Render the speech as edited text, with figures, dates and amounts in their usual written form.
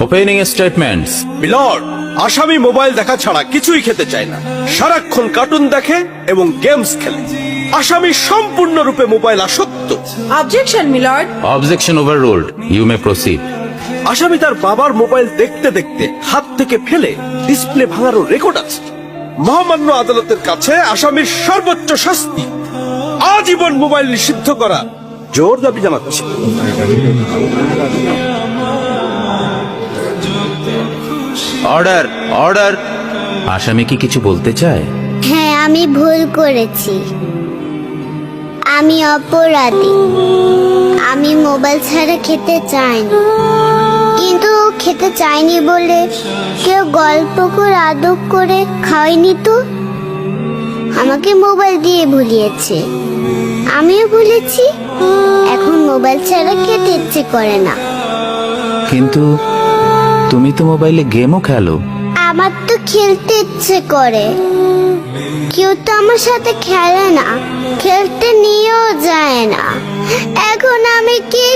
Opening statements. Milord, আসামি mobile দেখা ছাড়া কিছুই খেতে চায় না, সারাক্ষণ কার্টুন দেখে এবং গেমস খেলে। আসামি সম্পূর্ণরূপে মোবাইল আসক্ত। Objection milord. Objection overruled, you may proceed. আসামি তার বাবার মোবাইল দেখতে দেখতে হাত থেকে ফেলে ডিসপ্লে ভাঙারও রেকর্ড আছে। মহামান্য আদালতের কাছে আসামির সর্বোচ্চ শাস্তি আজীবন মোবাইল নিষিদ্ধ করা জোর দাবি জানাচ্ছে। Order, order. আসামি কি কিছু বলতে চায়? হ্যাঁ, আমি ভুল করেছি, আমি অপরাধী। আমি মোবাইল ছাড়া খেতে চাইনি, কিন্তু খেতে চাইনি বলে কেউ গল্প করে আদব করে খাওয়াইনি তো। আমাকে মোবাইল দিয়ে ভুলিয়েছে, আমিও ভুলেছি। এখন মোবাইল ছাড়া খেতে ইচ্ছে করে না। কিন্তু তুমি তো মোবাইলে গেমও খেলো। আমার তো খেলতে ইচ্ছে করে, কেউ তো আমার সাথে খেলে না, খেলতে নিয়েও যায় না। এখন আমি কি